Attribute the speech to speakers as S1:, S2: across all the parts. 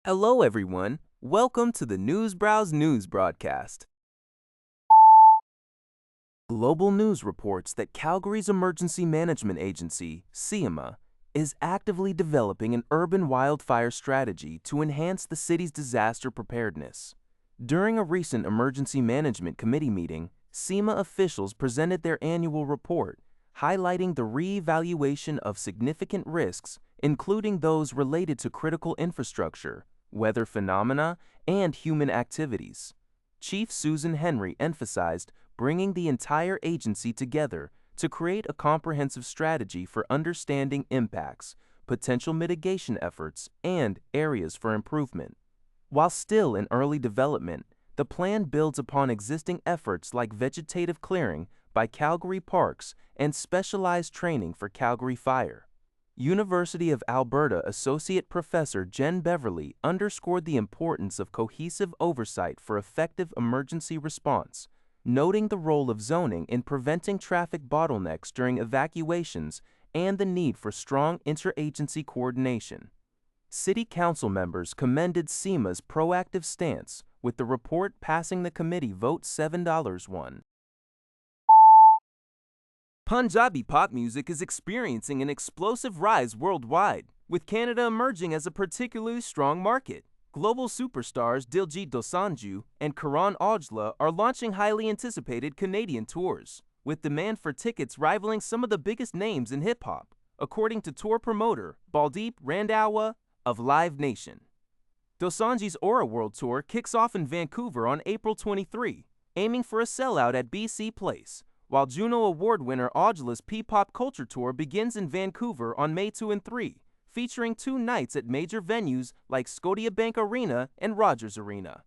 S1: Hello, everyone. Welcome to the Newsbrowse News broadcast. Global news reports that Calgary's Emergency Management Agency, CEMA, is actively developing an urban wildfire strategy to enhance the city's disaster preparedness. During a recent Emergency Management Committee meeting, CEMA officials presented their annual report, highlighting the re-evaluation of significant risks, including those related to critical infrastructure, weather phenomena, and human activities. Chief Susan Henry emphasized bringing the entire agency together to create a comprehensive strategy for understanding impacts, potential mitigation efforts, and areas for improvement. While still in early development, the plan builds upon existing efforts like vegetative clearing by Calgary Parks and specialized training for Calgary Fire. University of Alberta Associate Professor Jen Beverly underscored the importance of cohesive oversight for effective emergency response, noting the role of zoning in preventing traffic bottlenecks during evacuations and the need for strong interagency coordination. City Council members commended CEMA's proactive stance, with the report passing the committee vote 7-1. Punjabi pop music is experiencing an explosive rise worldwide, with Canada emerging as a particularly strong market. Global superstars Diljit Dosanjh and Karan Aujla are launching highly anticipated Canadian tours, with demand for tickets rivaling some of the biggest names in hip-hop, according to tour promoter Baldeep Randhawa of Live Nation. Dosanjh's Aura World Tour kicks off in Vancouver on April 23, aiming for a sellout at BC Place, while Juno Award winner Aujla's P-Pop Culture Tour begins in Vancouver on May 2 and 3, featuring 2 nights at major venues like Scotiabank Arena and Rogers Arena.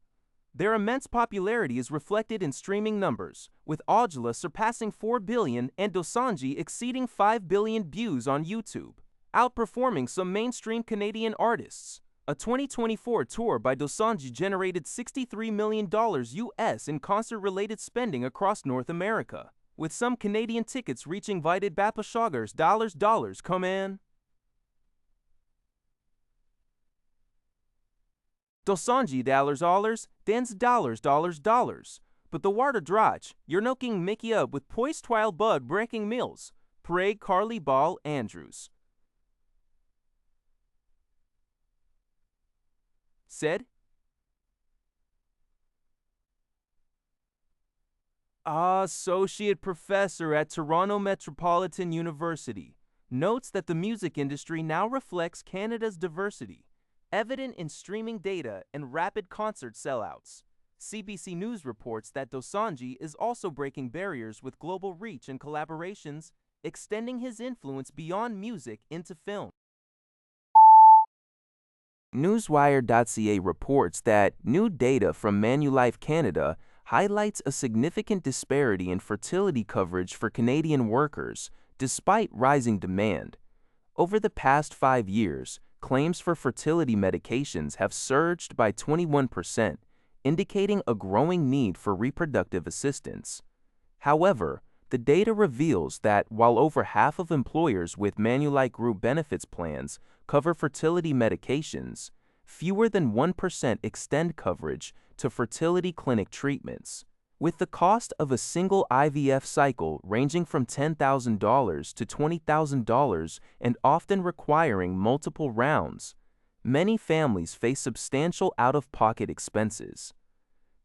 S1: Their immense popularity is reflected in streaming numbers, with Aujla surpassing 4 billion and Dosanjh exceeding 5 billion views on YouTube, outperforming some mainstream Canadian artists. A 2024 tour by Dosanjh generated $63 million US in concert-related spending across North America, with some Canadian tickets reaching Vited Bapashagars dollars come in. Dosanjh dollars, dance dollars, but the Warda Drach, you're knocking Mickey up with Poist Twile Bud Breaking Mills, Prague Carly Ball Andrews. Said, Associate Professor at Toronto Metropolitan University, notes that the music industry now reflects Canada's diversity, evident in streaming data and rapid concert sellouts. CBC News reports that Dosanjh is also breaking barriers with global reach and collaborations, extending his influence beyond music into film. Newswire.ca reports that new data from Manulife Canada highlights a significant disparity in fertility coverage for Canadian workers, despite rising demand. Over the past 5 years, claims for fertility medications have surged by 21%, indicating a growing need for reproductive assistance. However, the data reveals that while over half of employers with Manulife Group benefits plans cover fertility medications, fewer than 1% extend coverage to fertility clinic treatments, with the cost of a single IVF cycle ranging from $10,000 to $20,000 and often requiring multiple rounds. Many families face substantial out-of-pocket expenses.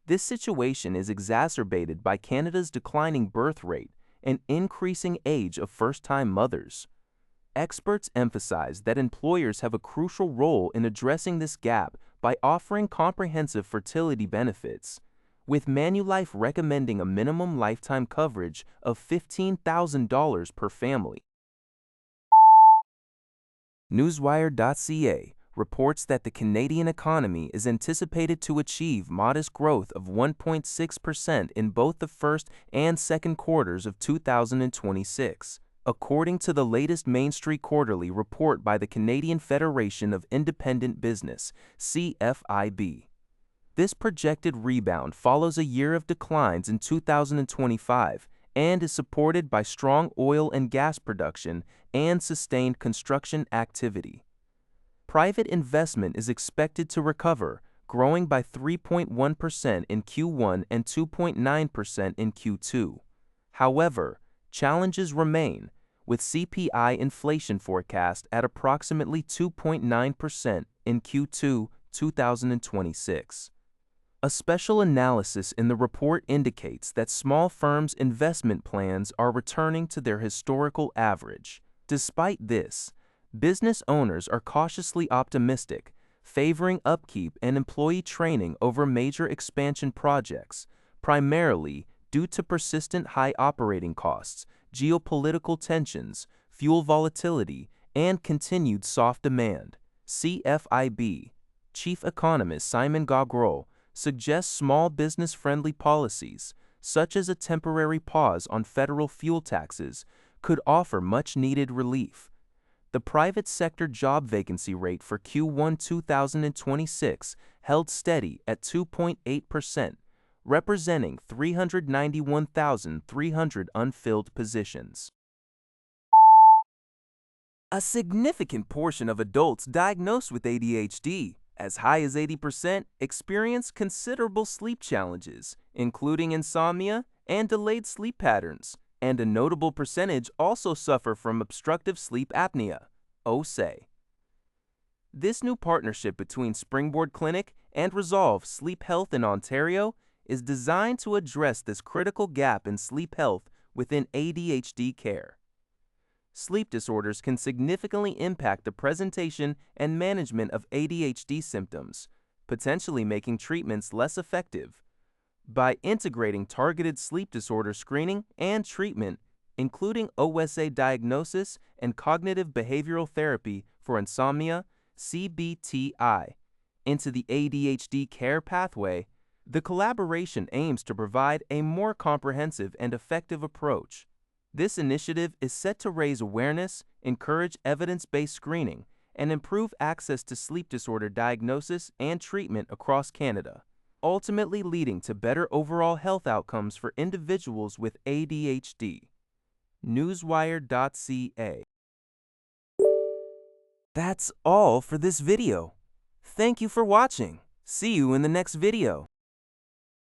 S1: This situation is exacerbated by Canada's declining birth rate and increasing age of first-time mothers. Experts emphasize that employers have a crucial role in addressing this gap by offering comprehensive fertility benefits, with Manulife recommending a minimum lifetime coverage of $15,000 per family. Newswire.ca reports that the Canadian economy is anticipated to achieve modest growth of 1.6% in both the first and second quarters of 2026, according to the latest Main Street Quarterly report by the Canadian Federation of Independent Business, CFIB. This projected rebound follows a year of declines in 2025 and is supported by strong oil and gas production and sustained construction activity. private investment is expected to recover, growing by 3.1% in Q1 and 2.9% in Q2. However, challenges remain, with CPI inflation forecast at approximately 2.9% in Q2 2026. A special analysis in the report indicates that small firms' investment plans are returning to their historical average. Despite this, business owners are cautiously optimistic, favoring upkeep and employee training over major expansion projects, primarily due to persistent high operating costs, geopolitical tensions, fuel volatility, and continued soft demand. CFIB Chief Economist Simon Gaugreau suggests small business-friendly policies, such as a temporary pause on federal fuel taxes, could offer much-needed relief. The private sector job vacancy rate for Q1 2026 held steady at 2.8%, representing 391,300 unfilled positions. A significant portion of adults diagnosed with ADHD, as high as 80%, experience considerable sleep challenges, including insomnia and delayed sleep patterns, and a notable percentage also suffer from obstructive sleep apnea, OSA. This new partnership between Springboard Clinic and Resolve Sleep Health in Ontario is designed to address this critical gap in sleep health within ADHD care. Sleep disorders can significantly impact the presentation and management of ADHD symptoms, potentially making treatments less effective. By integrating targeted sleep disorder screening and treatment, including OSA diagnosis and cognitive behavioral therapy for insomnia, CBTI, into the ADHD care pathway, the collaboration aims to provide a more comprehensive and effective approach. This initiative is set to raise awareness, encourage evidence-based screening, and improve access to sleep disorder diagnosis and treatment across Canada, ultimately leading to better overall health outcomes for individuals with ADHD. Newswire.ca. That's all for this video. Thank you for watching. See you in the next video.